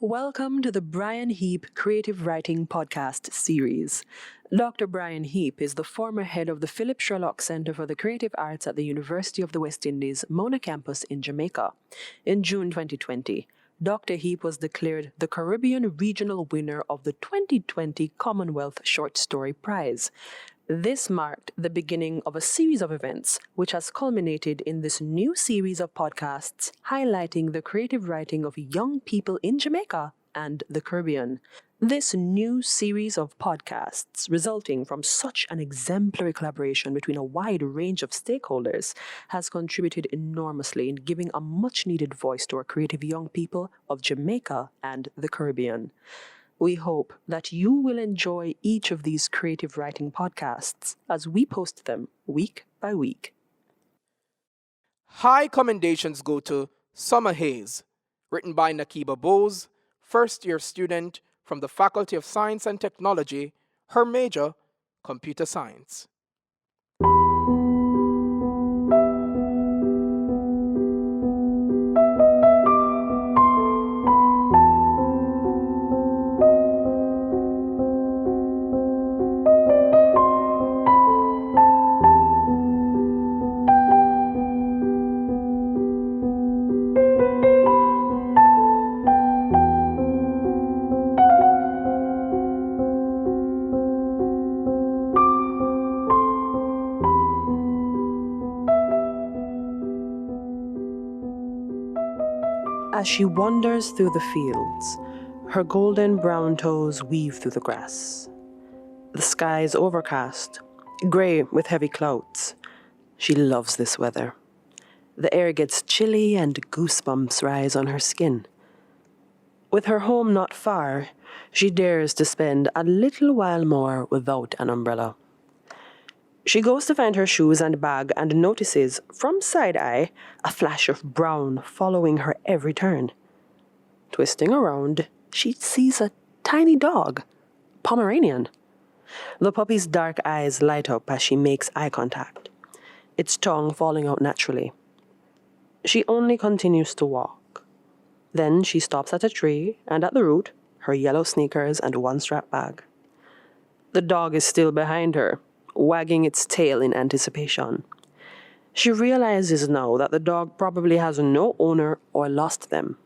Welcome to the Brian Heap Creative Writing Podcast series. Dr. Brian Heap is the former head of the Philip Sherlock Center for the Creative Arts at the University of the West Indies, Mona campus in Jamaica. In June 2020, Dr. Heap was declared the Caribbean Regional winner of the 2020 Commonwealth Short Story Prize. This marked the beginning of a series of events, which has culminated in this new series of podcasts highlighting the creative writing of young people in Jamaica and the Caribbean. This new series of podcasts, resulting from such an exemplary collaboration between a wide range of stakeholders, has contributed enormously in giving a much-needed voice to our creative young people of Jamaica and the Caribbean. We hope that you will enjoy each of these creative writing podcasts as we post them week by week. High commendations go to Summer Haze, written by Nakeeba Bowes, first-year student from the Faculty of Science and Technology, her major, Computer Science. As she wanders through the fields, her golden brown toes weave through the grass. The sky is overcast, grey with heavy clouds. She loves this weather. The air gets chilly and goosebumps rise on her skin. With her home not far, she dares to spend a little while more without an umbrella. She goes to find her shoes and bag and notices, from side-eye, a flash of brown following her every turn. Twisting around, she sees a tiny dog, Pomeranian. The puppy's dark eyes light up as she makes eye contact, its tongue falling out naturally. She only continues to walk. Then she stops at a tree and at the root, her yellow sneakers and one strap bag. The dog is still behind her, wagging its tail in anticipation. She realizes now that the dog probably has no owner or lost them.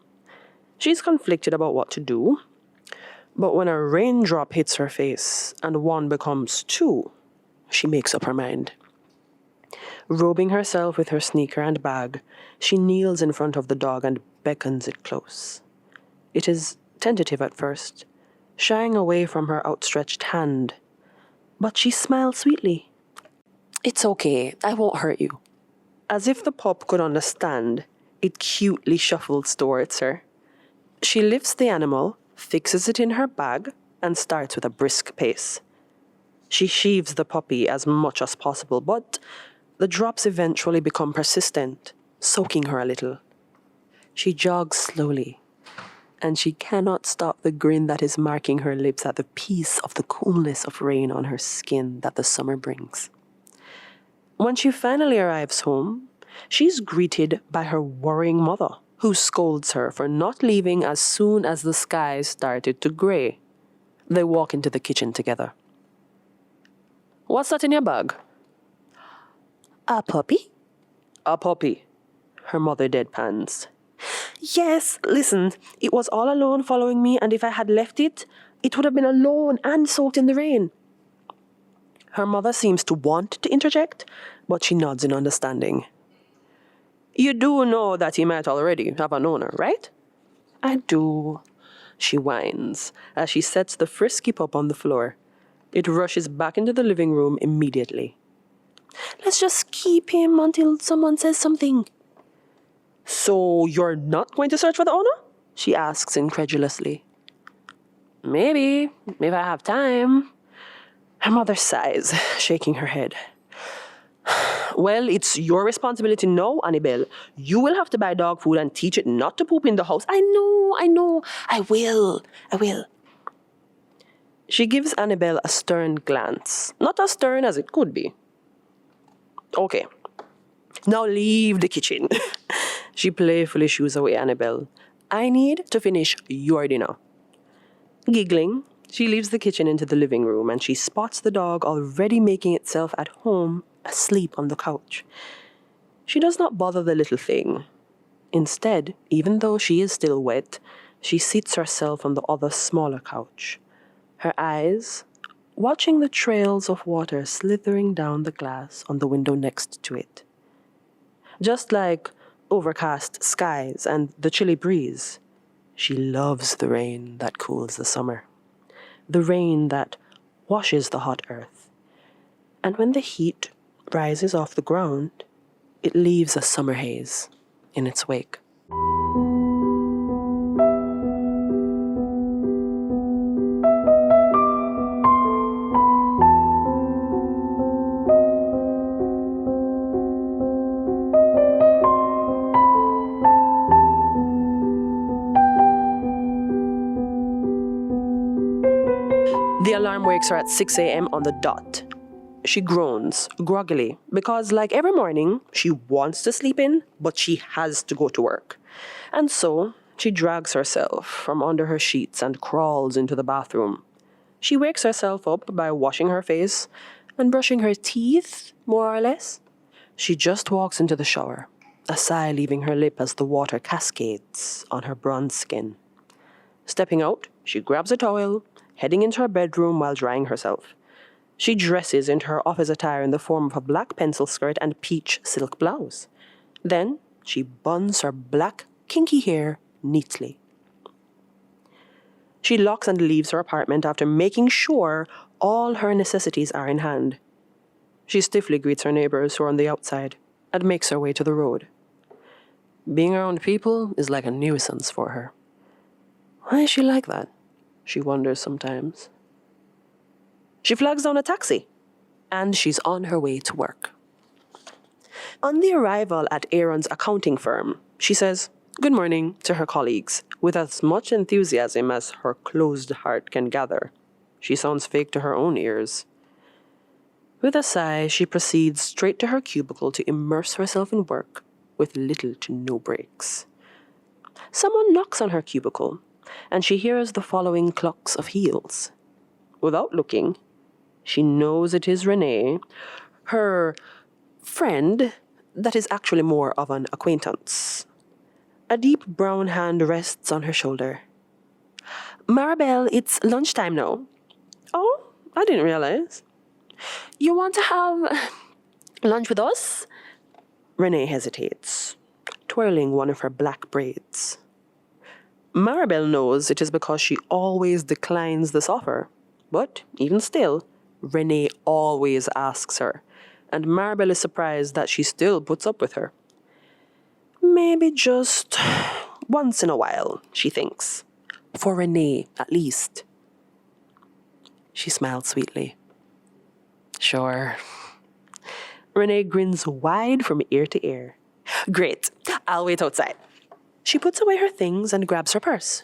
She's conflicted about what to do, but when a raindrop hits her face and one becomes two, she makes up her mind. Robing herself with her sneaker and bag, she kneels in front of the dog and beckons it close. It is tentative at first, shying away from her outstretched hand, but she smiles sweetly. "It's okay, I won't hurt you." As if the pup could understand, it cutely shuffles towards her. She lifts the animal, fixes it in her bag, and starts with a brisk pace. She sheaves the puppy as much as possible, but the drops eventually become persistent, soaking her a little. She jogs slowly, and she cannot stop the grin that is marking her lips at the peace of the coolness of rain on her skin that the summer brings. When she finally arrives home, she's greeted by her worrying mother, who scolds her for not leaving as soon as the skies started to grey. They walk into the kitchen together. "What's that in your bag?" "A puppy?" "A puppy," her mother deadpans. "Yes, listen, it was all alone following me, and if I had left it, it would have been alone and soaked in the rain." Her mother seems to want to interject, but she nods in understanding. "You do know that he might already have an owner, right?" "I do," she whines, as she sets the frisky pup on the floor. It rushes back into the living room immediately. "Let's just keep him until someone says something." "So you're not going to search for the owner?" she asks incredulously. "Maybe, if I have time." Her mother sighs, shaking her head. "Well, it's your responsibility now, Annabelle. You will have to buy dog food and teach it not to poop in the house." I know. I will. She gives Annabelle a stern glance. Not as stern as it could be. "Okay, now leave the kitchen." She playfully shoos away Annabelle, I need to finish your dinner. Giggling, she leaves the kitchen into the living room and she spots the dog already making itself at home, asleep on the couch. She does not bother the little thing. Instead, even though she is still wet, she seats herself on the other smaller couch, her eyes watching the trails of water slithering down the glass on the window next to it. Just like overcast skies and the chilly breeze, she loves the rain that cools the summer, the rain that washes the hot earth. And when the heat rises off the ground, it leaves a summer haze in its wake. The alarm wakes her at 6 a.m. on the dot. She groans, groggily, because like every morning, she wants to sleep in, but she has to go to work. And so, she drags herself from under her sheets and crawls into the bathroom. She wakes herself up by washing her face and brushing her teeth, more or less. She just walks into the shower, a sigh leaving her lip as the water cascades on her bronze skin. Stepping out, she grabs a towel, heading into her bedroom while drying herself. She dresses into her office attire in the form of a black pencil skirt and peach silk blouse. Then she buns her black, kinky hair neatly. She locks and leaves her apartment after making sure all her necessities are in hand. She stiffly greets her neighbors who are on the outside and makes her way to the road. Being around people is like a nuisance for her. Why is she like that? She wonders sometimes. She flags down a taxi, and she's on her way to work. On the arrival at Aaron's accounting firm, she says good morning to her colleagues with as much enthusiasm as her closed heart can gather. She sounds fake to her own ears. With a sigh, she proceeds straight to her cubicle to immerse herself in work with little to no breaks. Someone knocks on her cubicle, and she hears the following clucks of heels. Without looking, she knows it is Renee, her friend that is actually more of an acquaintance. A deep brown hand rests on her shoulder. Maribel, it's lunchtime now. Oh, I didn't realize. You want to have lunch with us? Renee hesitates, twirling one of her black braids. Maribel knows it is because she always declines this offer, but even still, Renee always asks her, and Maribel is surprised that she still puts up with her. Maybe just once in a while, she thinks. For Renee, at least. She smiled sweetly. Sure. Renee grins wide from ear to ear. Great, I'll wait outside. She puts away her things and grabs her purse.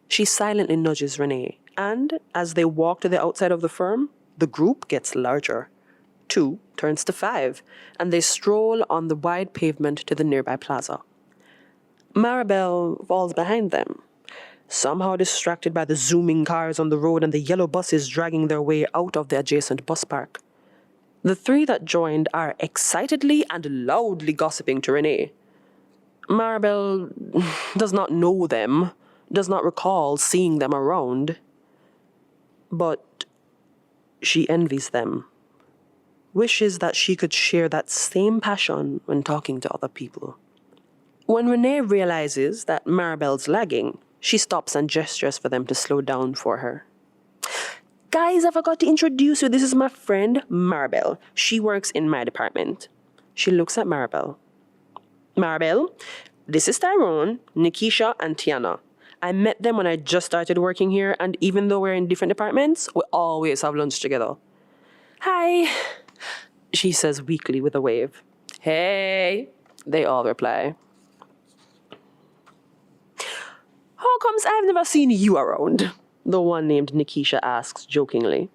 She silently nudges Renee, and as they walk to the outside of the firm, the group gets larger. 2 turns to 5, and they stroll on the wide pavement to the nearby plaza. Maribel falls behind them, somehow distracted by the zooming cars on the road and the yellow buses dragging their way out of the adjacent bus park. The 3 that joined are excitedly and loudly gossiping to Renee. Maribel does not know them, does not recall seeing them around, but she envies them, wishes that she could share that same passion when talking to other people. When Renee realizes that Maribel's lagging, she stops and gestures for them to slow down for her. Guys, I forgot to introduce you. This is my friend, Maribel. She works in my department. She looks at Maribel. Maribel, this is Tyrone, Nikisha, and Tiana. I met them when I just started working here, and even though we're in different departments, we always have lunch together. Hi, she says weakly with a wave. Hey, they all reply. How comes I've never seen you around? The one named Nikisha asks jokingly.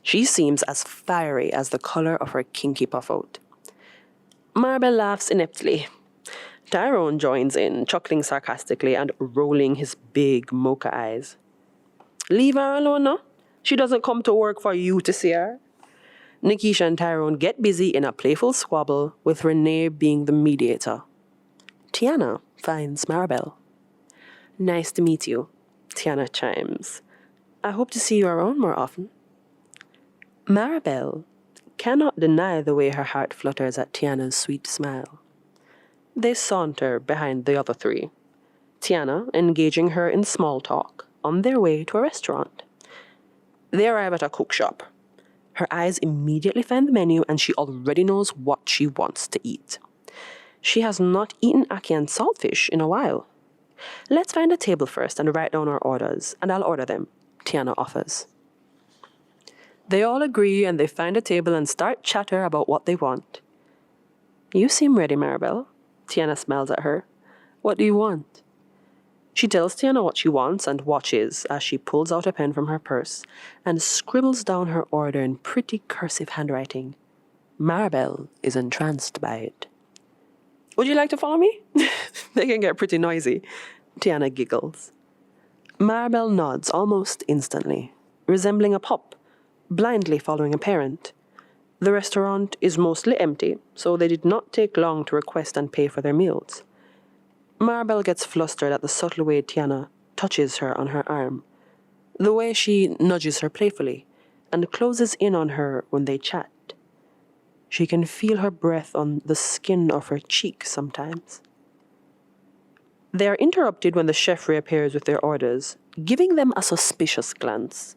She seems as fiery as the color of her kinky puffout. Maribel laughs ineptly. Tyrone joins in, chuckling sarcastically and rolling his big mocha eyes. Leave her alone, no? She doesn't come to work for you to see her. Nikisha and Tyrone get busy in a playful squabble, with Renee being the mediator. Tiana finds Maribel. Nice to meet you, Tiana chimes. I hope to see you around more often. Maribel cannot deny the way her heart flutters at Tiana's sweet smile. They saunter behind the other three, Tiana engaging her in small talk on their way to a restaurant. They arrive at a cook shop. Her eyes immediately find the menu and she already knows what she wants to eat. She has not eaten ackee and saltfish in a while. Let's find a table first and write down our orders, and I'll order them, Tiana offers. They all agree and they find a table and start chatter about what they want. You seem ready, Maribel. Tiana smiles at her. What do you want? She tells Tiana what she wants and watches as she pulls out a pen from her purse and scribbles down her order in pretty cursive handwriting. Maribel is entranced by it. Would you like to follow me? They can get pretty noisy. Tiana giggles. Maribel nods almost instantly, resembling a pup, blindly following a parent. The restaurant is mostly empty, so they did not take long to request and pay for their meals. Maribel gets flustered at the subtle way Tiana touches her on her arm, the way she nudges her playfully and closes in on her when they chat. She can feel her breath on the skin of her cheek sometimes. They are interrupted when the chef reappears with their orders, giving them a suspicious glance.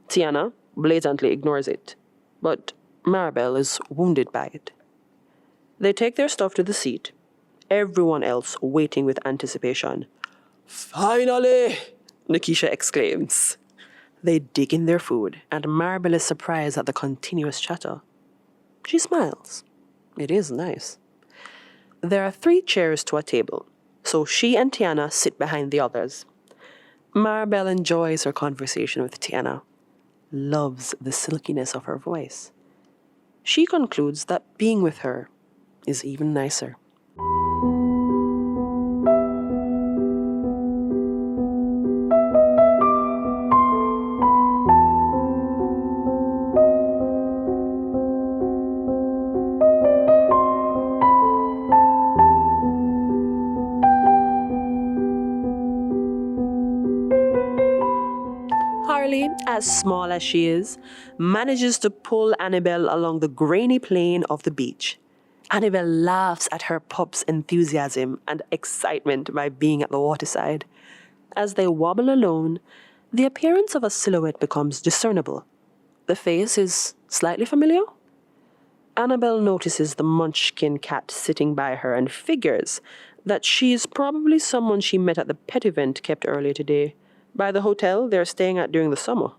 Tiana blatantly ignores it, but Maribel is wounded by it. They take their stuff to the seat, everyone else waiting with anticipation. Finally! Nikisha exclaims. They dig in their food, and Maribel is surprised at the continuous chatter. She smiles. It is nice. There are 3 chairs to a table, so she and Tiana sit behind the others. Maribel enjoys her conversation with Tiana, loves the silkiness of her voice. She concludes that being with her is even nicer. Harley, as small as she is, manages to pull Annabelle along the grainy plain of the beach. Annabelle laughs at her pup's enthusiasm and excitement by being at the waterside. As they wobble alone, the appearance of a silhouette becomes discernible. The face is slightly familiar. Annabelle notices the munchkin cat sitting by her and figures that she is probably someone she met at the pet event kept earlier today, by the hotel they're staying at during the summer.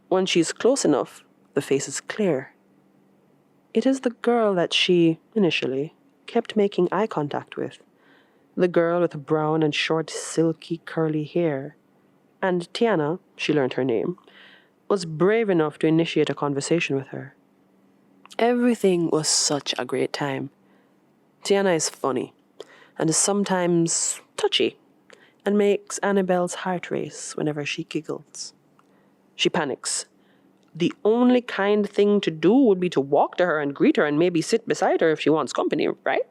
When she's close enough, the face is clear. It is the girl that she, initially, kept making eye contact with. The girl with brown and short, silky, curly hair. And Tiana, she learned her name, was brave enough to initiate a conversation with her. Everything was such a great time. Tiana is funny, and is sometimes touchy, and makes Annabelle's heart race whenever she giggles. She panics. The only kind thing to do would be to walk to her and greet her and maybe sit beside her if she wants company, right?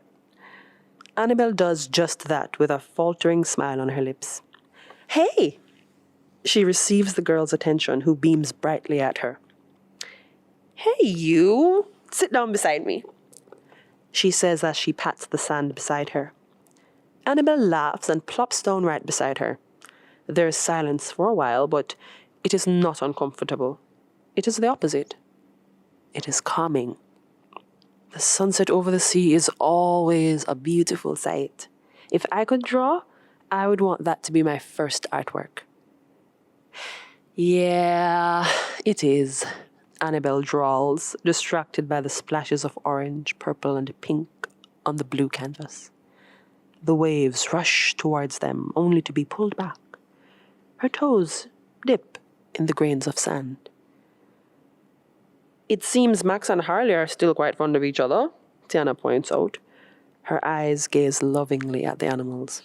Annabelle does just that with a faltering smile on her lips. Hey! She receives the girl's attention, who beams brightly at her. Hey, you! Sit down beside me, she says as she pats the sand beside her. Annabelle laughs and plops down right beside her. There is silence for a while, but it is not uncomfortable. It is the opposite. It is calming. The sunset over the sea is always a beautiful sight. If I could draw, I would want that to be my first artwork. Yeah, it is, Annabelle drawls, distracted by the splashes of orange, purple, and pink on the blue canvas. The waves rush towards them, only to be pulled back. Her toes dip in the grains of sand. It seems Max and Harley are still quite fond of each other, Tiana points out. Her eyes gaze lovingly at the animals.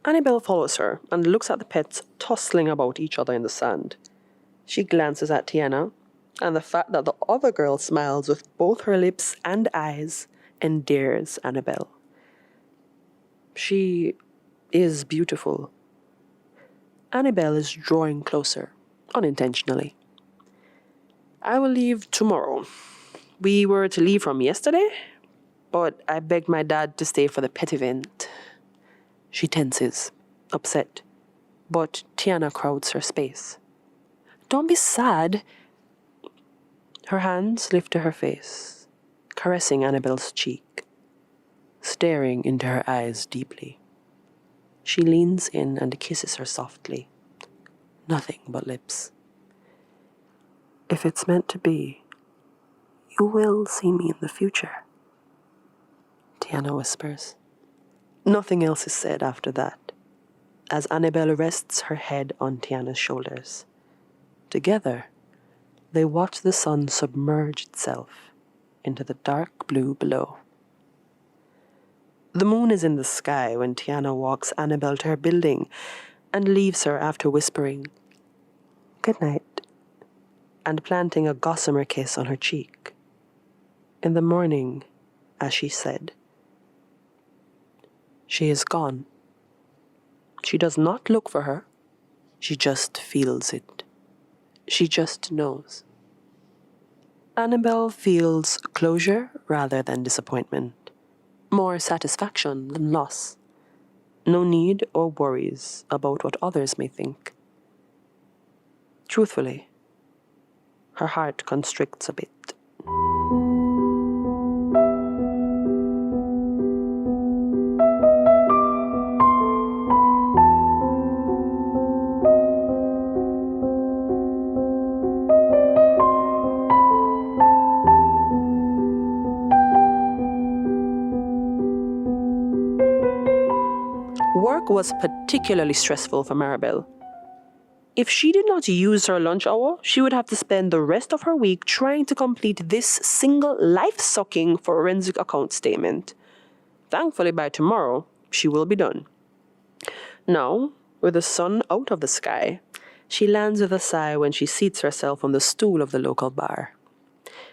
Annabelle follows her and looks at the pets tussling about each other in the sand. She glances at Tiana, and the fact that the other girl smiles with both her lips and eyes endears Annabelle. She is beautiful. Annabelle is drawing closer, unintentionally. I will leave tomorrow. We were to leave from yesterday, but I begged my dad to stay for the pet event. She tenses, upset, but Tiana crowds her space. Don't be sad. Her hands lift to her face, caressing Annabelle's cheek, staring into her eyes deeply. She leans in and kisses her softly. Nothing but lips. If it's meant to be, you will see me in the future, Tiana whispers. Nothing else is said after that, as Annabelle rests her head on Tiana's shoulders. Together, they watch the sun submerge itself into the dark blue below. The moon is in the sky when Tiana walks Annabelle to her building and leaves her after whispering, "Good night," and planting a gossamer kiss on her cheek. In the morning, as she said, she is gone. She does not look for her. She just feels it. She just knows. Annabelle feels closure rather than disappointment. More satisfaction than loss. No need or worries about what others may think. Truthfully, her heart constricts a bit. Work was particularly stressful for Maribel. If she did not use her lunch hour, she would have to spend the rest of her week trying to complete this single life-sucking forensic account statement. Thankfully, by tomorrow, she will be done. Now, with the sun out of the sky, she lands with a sigh when she seats herself on the stool of the local bar.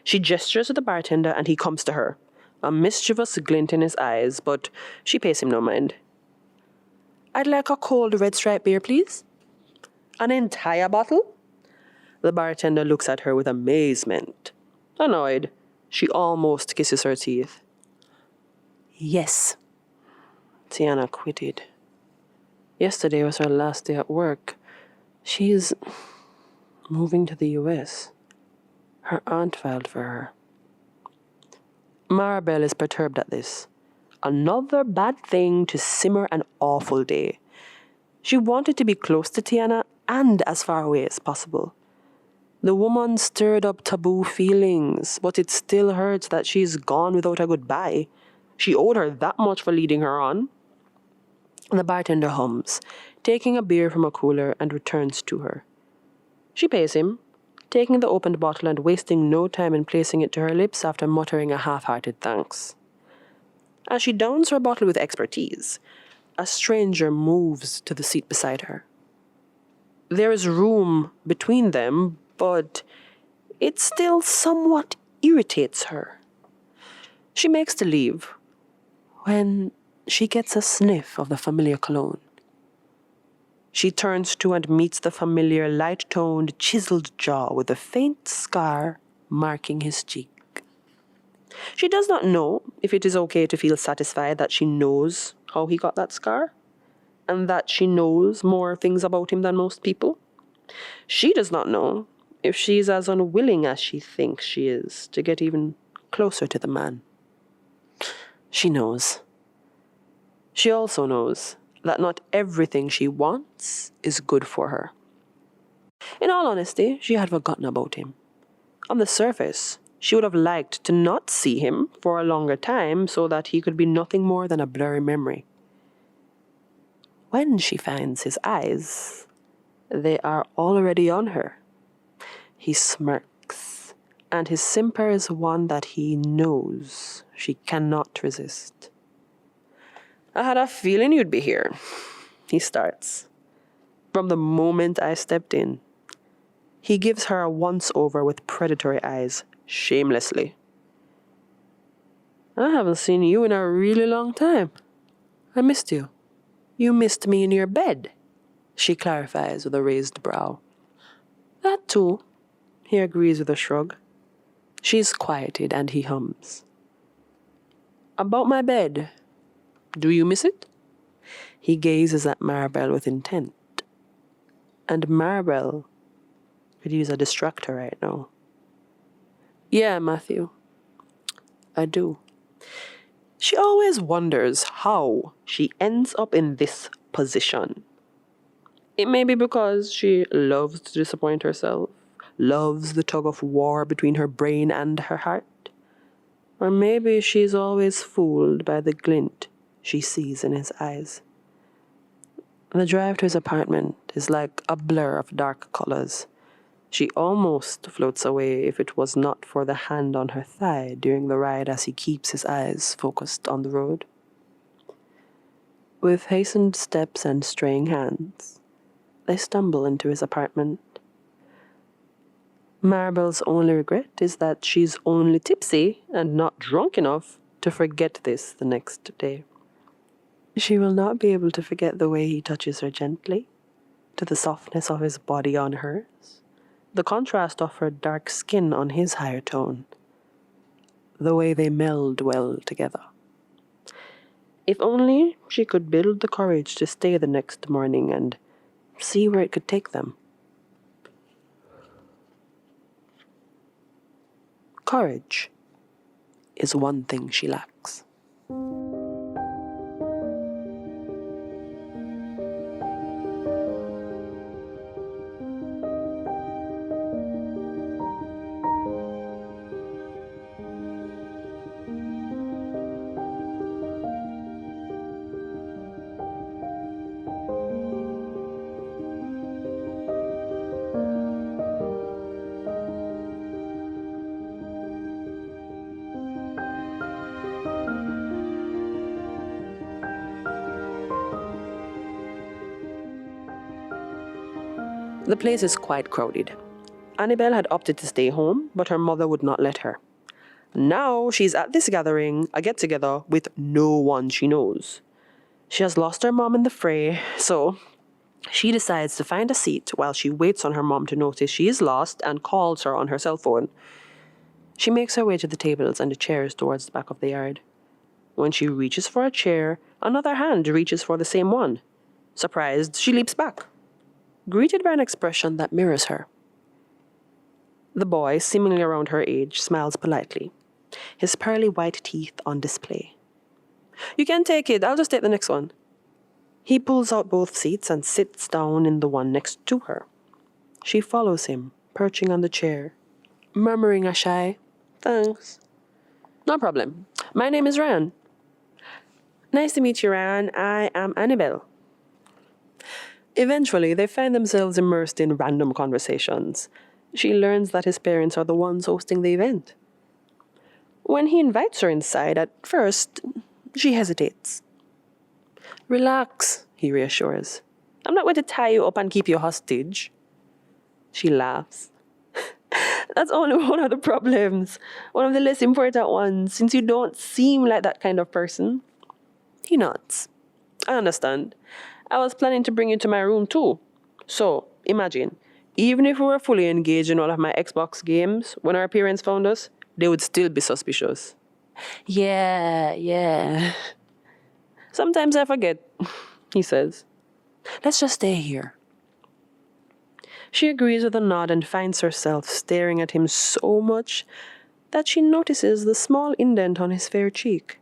She gestures to the bartender and he comes to her, a mischievous glint in his eyes, but she pays him no mind. "I'd like a cold red stripe beer, please." "An entire bottle?" The bartender looks at her with amazement. Annoyed, she almost kisses her teeth. "Yes." Tiana quitted. Yesterday was her last day at work. She's moving to the US. Her aunt filed for her. Maribel is perturbed at this. Another bad thing to simmer an awful day. She wanted to be close to Tiana and as far away as possible. The woman stirred up taboo feelings, but it still hurts that she's gone without a goodbye. She owed her that much for leading her on. The bartender hums, taking a beer from a cooler and returns to her. She pays him, taking the opened bottle and wasting no time in placing it to her lips after muttering a half-hearted thanks. As she downs her bottle with expertise, a stranger moves to the seat beside her. There is room between them, but it still somewhat irritates her. She makes to leave when she gets a sniff of the familiar cologne. She turns to and meets the familiar light-toned, chiseled jaw with a faint scar marking his cheek. She does not know if it is okay to feel satisfied that she knows how he got that scar, and that she knows more things about him than most people. She does not know if she is as unwilling as she thinks she is to get even closer to the man. She knows. She also knows that not everything she wants is good for her. In all honesty, she had forgotten about him. On the surface, she would have liked to not see him for a longer time so that he could be nothing more than a blurry memory. When she finds his eyes, they are already on her. He smirks, and his simper is one that he knows she cannot resist. I had a feeling you'd be here, he starts. From the moment I stepped in, he gives her a once-over with predatory eyes, shamelessly. I haven't seen you in a really long time. I missed you. You missed me in your bed, she clarifies with a raised brow. That too, he agrees with a shrug. She's quieted and he hums. About my bed. Do you miss it? He gazes at Maribel with intent. And Maribel could use a distractor right now. Yeah, Matthew. I do. She always wonders how she ends up in this position. It may be because she loves to disappoint herself, loves the tug of war between her brain and her heart. Or maybe she's always fooled by the glint she sees in his eyes. The drive to his apartment is like a blur of dark colors. She almost floats away if it was not for the hand on her thigh during the ride as he keeps his eyes focused on the road. With hastened steps and straying hands, they stumble into his apartment. Maribel's only regret is that she's only tipsy and not drunk enough to forget this the next day. She will not be able to forget the way he touches her gently, to the softness of his body on hers, the contrast of her dark skin on his higher tone, the way they meld well together. If only she could build the courage to stay the next morning and see where it could take them. Courage is one thing she lacks. The place is quite crowded. Annabelle had opted to stay home, but her mother would not let her. Now she's at this gathering, a get-together, with no one she knows. She has lost her mom in the fray, so she decides to find a seat while she waits on her mom to notice she is lost and calls her on her cell phone. She makes her way to the tables and the chairs towards the back of the yard. When she reaches for a chair, another hand reaches for the same one. Surprised, she leaps back, greeted by an expression that mirrors her. The boy, seemingly around her age, smiles politely, his pearly white teeth on display. You can take it, I'll just take the next one. He pulls out both seats and sits down in the one next to her. She follows him, perching on the chair, murmuring a shy, thanks. No problem. My name is Ryan. Nice to meet you, Ryan. I am Annabelle. Eventually, they find themselves immersed in random conversations. She learns that his parents are the ones hosting the event. When he invites her inside, at first, she hesitates. Relax, he reassures. I'm not going to tie you up and keep you hostage. She laughs. That's only one of the problems. One of the less important ones, since you don't seem like that kind of person. He nods. I understand. I was planning to bring you to my room too. So, imagine, even if we were fully engaged in all of my Xbox games, when our parents found us, they would still be suspicious. Yeah. Sometimes I forget, he says. Let's just stay here. She agrees with a nod and finds herself staring at him so much that she notices the small indent on his fair cheek.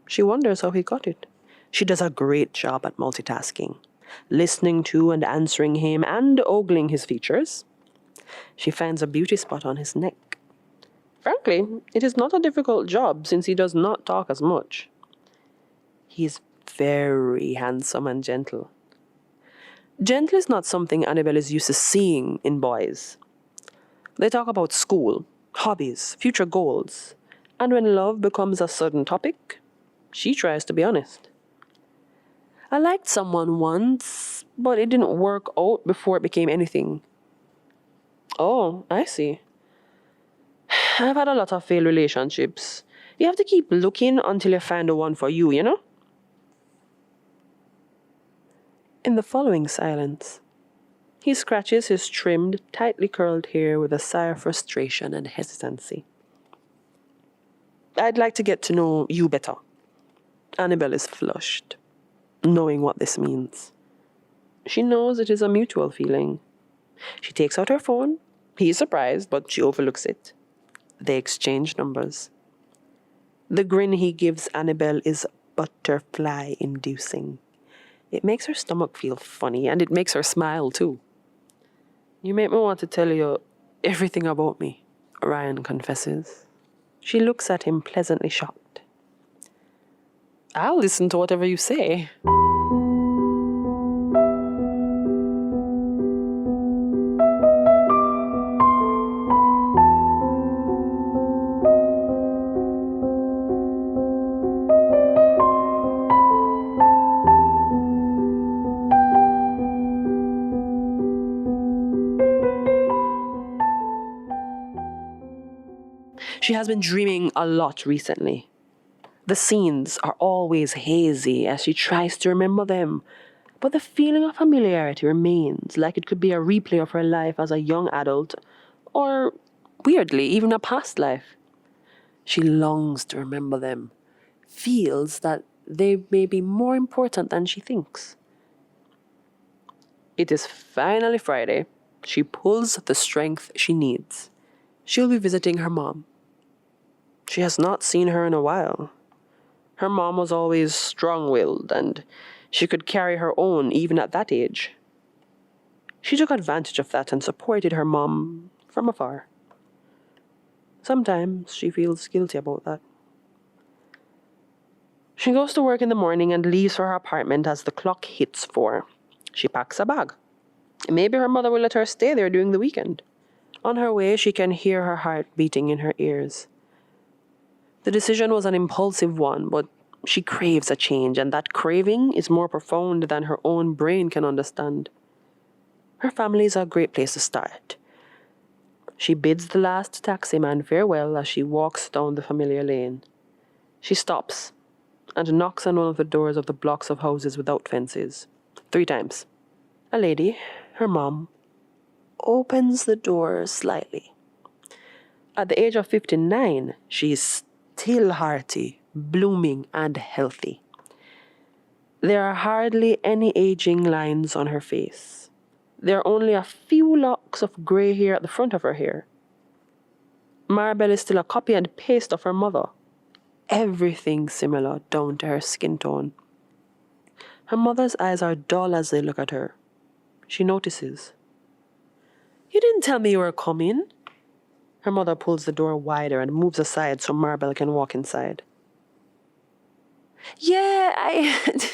She wonders how he got it. She does a great job at multitasking, listening to and answering him and ogling his features. She finds a beauty spot on his neck. Frankly, it is not a difficult job since he does not talk as much. He is very handsome and gentle. Gentle is not something Annabelle is used to seeing in boys. They talk about school, hobbies, future goals, and when love becomes a sudden topic, she tries to be honest. I liked someone once, but it didn't work out before it became anything. Oh, I see. I've had a lot of failed relationships. You have to keep looking until you find the one for you, you know? In the following silence, he scratches his trimmed, tightly curled hair with a sigh of frustration and hesitancy. I'd like to get to know you better. Annabelle is flushed, knowing what this means. She knows it is a mutual feeling. She takes out her phone. He is surprised, but she overlooks it. They exchange numbers. The grin he gives Annabelle is butterfly-inducing. It makes her stomach feel funny, and it makes her smile, too. You make me want to tell you everything about me, Ryan confesses. She looks at him pleasantly shocked. I'll listen to whatever you say. She has been dreaming a lot recently. The scenes are always hazy as she tries to remember them, but the feeling of familiarity remains, like it could be a replay of her life as a young adult, or, weirdly, even a past life. She longs to remember them, feels that they may be more important than she thinks. It is finally Friday. She pulls the strength she needs. She'll be visiting her mom. She has not seen her in a while. Her mom was always strong-willed, and she could carry her own even at that age. She took advantage of that and supported her mom from afar. Sometimes she feels guilty about that. She goes to work in the morning and leaves for her apartment as the clock hits 4. She packs a bag. Maybe her mother will let her stay there during the weekend. On her way, she can hear her heart beating in her ears. The decision was an impulsive one, but she craves a change, and that craving is more profound than her own brain can understand. Her family is a great place to start. She bids the last taxi man farewell as she walks down the familiar lane. She stops and knocks on one of the doors of the blocks of houses without fences. 3 times. A lady, her mom, opens the door slightly. At the age of 59, she is still hearty, blooming, and healthy. There are hardly any aging lines on her face. There are only a few locks of grey hair at the front of her hair. Maribel is still a copy and paste of her mother. Everything similar down to her skin tone. Her mother's eyes are dull as they look at her. She notices. You didn't tell me you were coming. Her mother pulls the door wider and moves aside so Maribel can walk inside. Yeah, I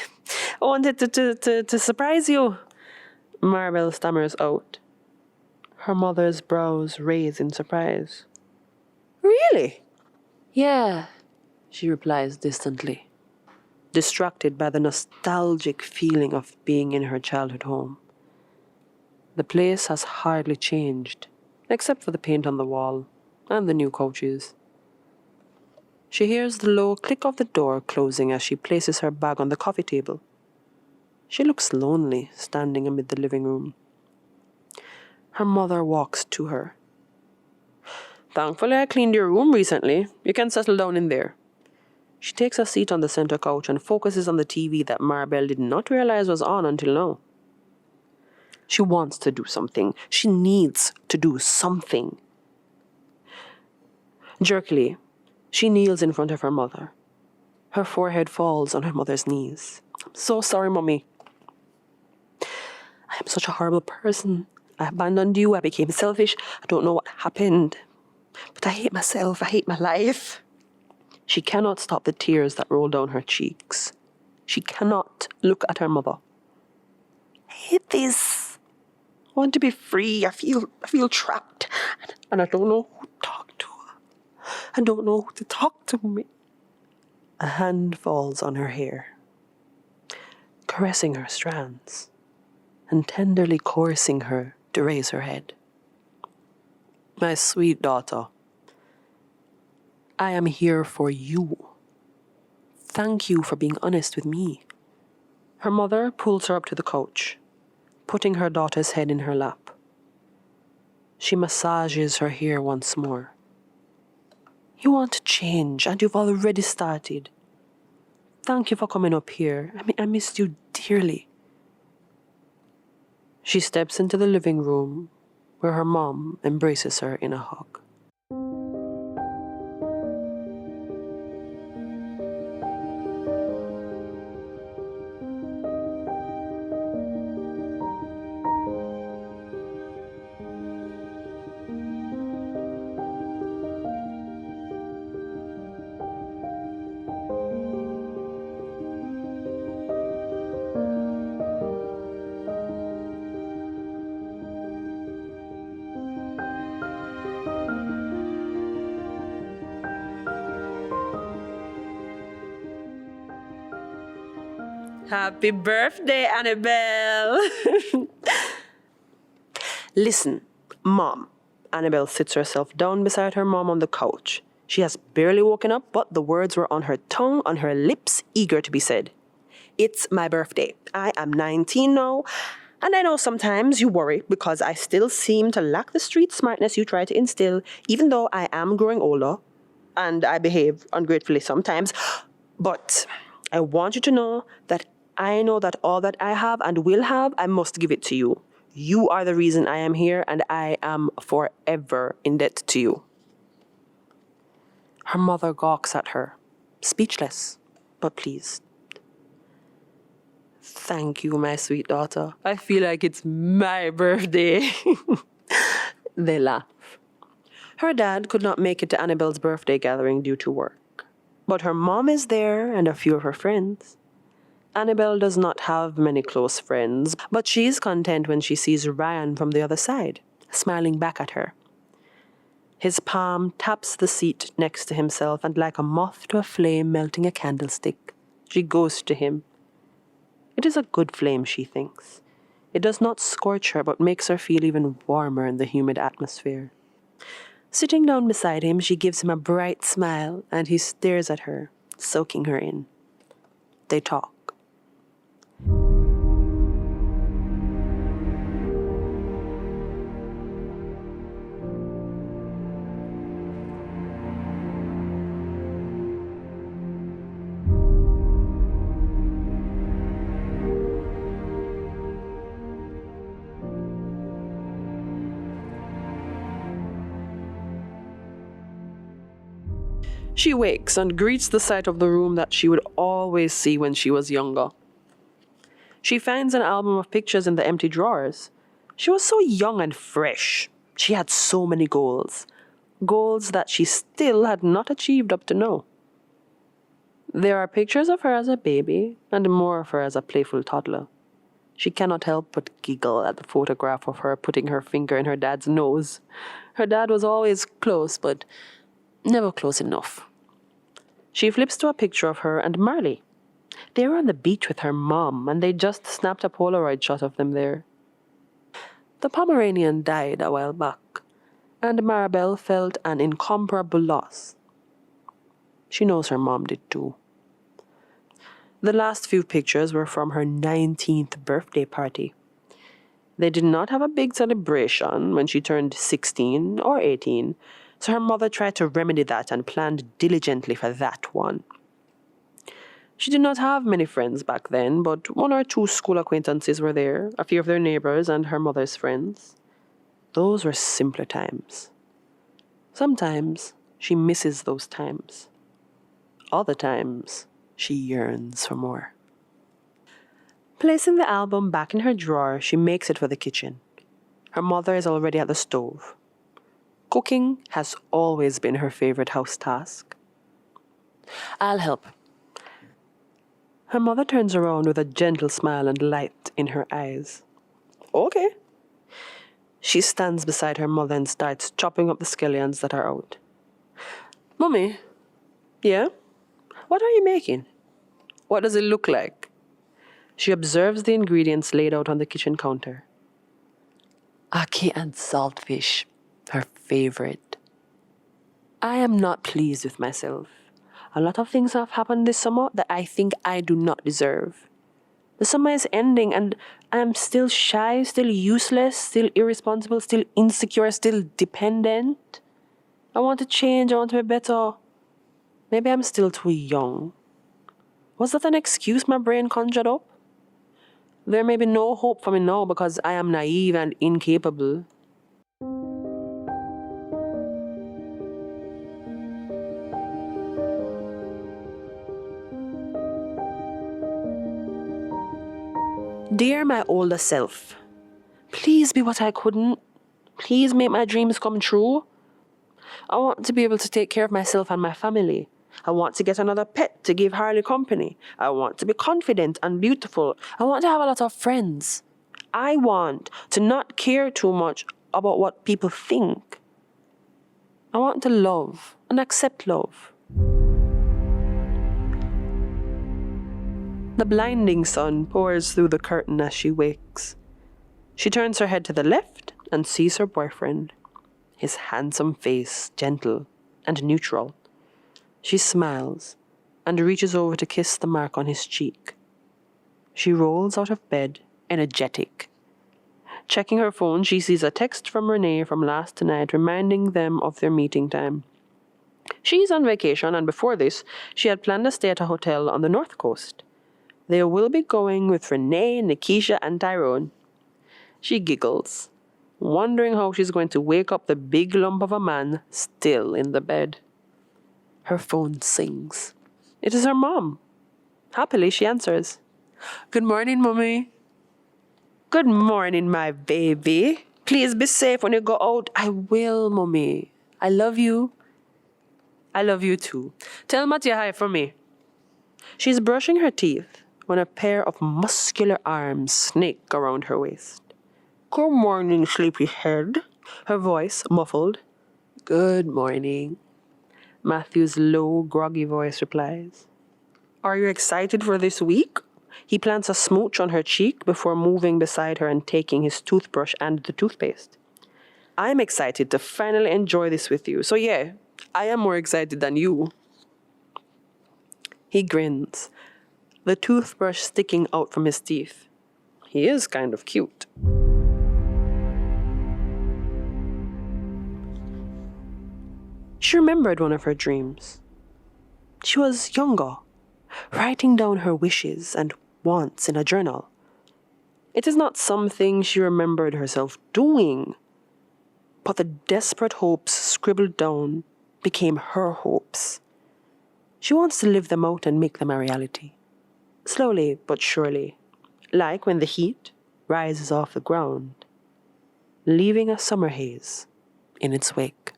wanted to surprise you. Maribel stammers out. Her mother's brows raise in surprise. Really? Yeah, she replies distantly, distracted by the nostalgic feeling of being in her childhood home. The place has hardly changed, except for the paint on the wall and the new couches. She hears the low click of the door closing as she places her bag on the coffee table. She looks lonely, standing amid the living room. Her mother walks to her. Thankfully, I cleaned your room recently. You can settle down in there. She takes a seat on the center couch and focuses on the TV that Maribel did not realize was on until now. She wants to do something. She needs to do something. Jerkily, she kneels in front of her mother. Her forehead falls on her mother's knees. I'm so sorry, Mommy. I am such a horrible person. I abandoned you. I became selfish. I don't know what happened. But I hate myself. I hate my life. She cannot stop the tears that roll down her cheeks. She cannot look at her mother. I hate this. I want to be free. I feel trapped. And I don't know who to talk to. I don't know who to talk to me. A hand falls on her hair. caressing her strands and tenderly coercing her to raise her head. My sweet daughter, I am here for you. Thank you for being honest with me. Her mother pulls her up to the couch, putting her daughter's head in her lap. She massages her hair once more. You want to change, and you've already started. Thank you for coming up here. I missed you dearly. She steps into the living room, where her mom embraces her in a hug. Happy birthday, Annabelle! Listen, Mom. Annabelle sits herself down beside her mom on the couch. She has barely woken up, but the words were on her tongue, on her lips, eager to be said. It's my birthday. I am 19 now, and I know sometimes you worry because I still seem to lack the street smartness you try to instill, even though I am growing older, and I behave ungratefully sometimes. But I want you to know that I know that all that I have and will have, I must give it to you. You are the reason I am here, and I am forever in debt to you. Her mother gawks at her, speechless, but pleased. Thank you, my sweet daughter. I feel like it's my birthday. They laugh. Her dad could not make it to Annabelle's birthday gathering due to work, but her mom is there and a few of her friends. Annabelle does not have many close friends, but she is content when she sees Ryan from the other side, smiling back at her. His palm taps the seat next to himself, and like a moth to a flame melting a candlestick, she goes to him. It is a good flame, she thinks. It does not scorch her, but makes her feel even warmer in the humid atmosphere. Sitting down beside him, she gives him a bright smile, and he stares at her, soaking her in. They talk. She wakes and greets the sight of the room that she would always see when she was younger. She finds an album of pictures in the empty drawers. She was so young and fresh. She had so many goals. Goals that she still had not achieved up to now. There are pictures of her as a baby and more of her as a playful toddler. She cannot help but giggle at the photograph of her putting her finger in her dad's nose. Her dad was always close, but never close enough. She flips to a picture of her and Marley. They were on the beach with her mom, and they just snapped a Polaroid shot of them there. The Pomeranian died a while back, and Maribel felt an incomparable loss. She knows her mom did too. The last few pictures were from her 19th birthday party. They did not have a big celebration when she turned 16 or 18, so her mother tried to remedy that and planned diligently for that one. She did not have many friends back then, but one or two school acquaintances were there, a few of their neighbors and her mother's friends. Those were simpler times. Sometimes she misses those times. Other times she yearns for more. Placing the album back in her drawer, she makes it for the kitchen. Her mother is already at the stove. Cooking has always been her favorite house task. I'll help. Her mother turns around with a gentle smile and light in her eyes. Okay. She stands beside her mother and starts chopping up the scallions that are out. Mummy, yeah? What are you making? What does it look like? She observes the ingredients laid out on the kitchen counter. Ackee and saltfish, her favorite. I am not pleased with myself. A lot of things have happened this summer that I think I do not deserve. The summer is ending and I am still shy, still useless, still irresponsible, still insecure, still dependent. I want to change, I want to be better. Maybe I'm still too young. Was that an excuse my brain conjured up? There may be no hope for me now because I am naive and incapable. Dear my older self, please be what I couldn't. Please make my dreams come true. I want to be able to take care of myself and my family. I want to get another pet to give Harley company. I want to be confident and beautiful. I want to have a lot of friends. I want to not care too much about what people think. I want to love and accept love. The blinding sun pours through the curtain as she wakes. She turns her head to the left and sees her boyfriend, his handsome face gentle and neutral. She smiles and reaches over to kiss the mark on his cheek. She rolls out of bed, energetic. Checking her phone, she sees a text from Renee from last night reminding them of their meeting time. She's on vacation, and before this, she had planned to stay at a hotel on the North Coast. They will be going with Renee, Nikisha, and Tyrone. She giggles, wondering how she's going to wake up the big lump of a man still in the bed. Her phone sings. It is her mom. Happily, she answers. Good morning, Mommy. Good morning, my baby. Please be safe when you go out. I will, Mommy. I love you. I love you too. Tell Mattia hi for me. She's brushing her teeth when a pair of muscular arms snake around her waist. Good morning, sleepyhead. Her voice muffled. Good morning. Matthew's low, groggy voice replies. Are you excited for this week? He plants a smooch on her cheek before moving beside her and taking his toothbrush and the toothpaste. I'm excited to finally enjoy this with you. So yeah, I am more excited than you. He grins, the toothbrush sticking out from his teeth. He is kind of cute. She remembered one of her dreams. She was younger, writing down her wishes and wants in a journal. It is not something she remembered herself doing, but the desperate hopes scribbled down became her hopes. She wants to live them out and make them a reality. Slowly but surely, like when the heat rises off the ground, leaving a summer haze in its wake.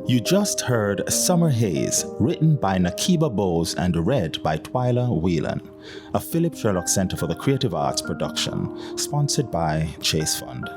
You just heard Summer Haze, written by Nakeeba Bowes and read by Twila Wheelan, a Philip Sherlock Center for the Creative Arts production, sponsored by Chase Fund.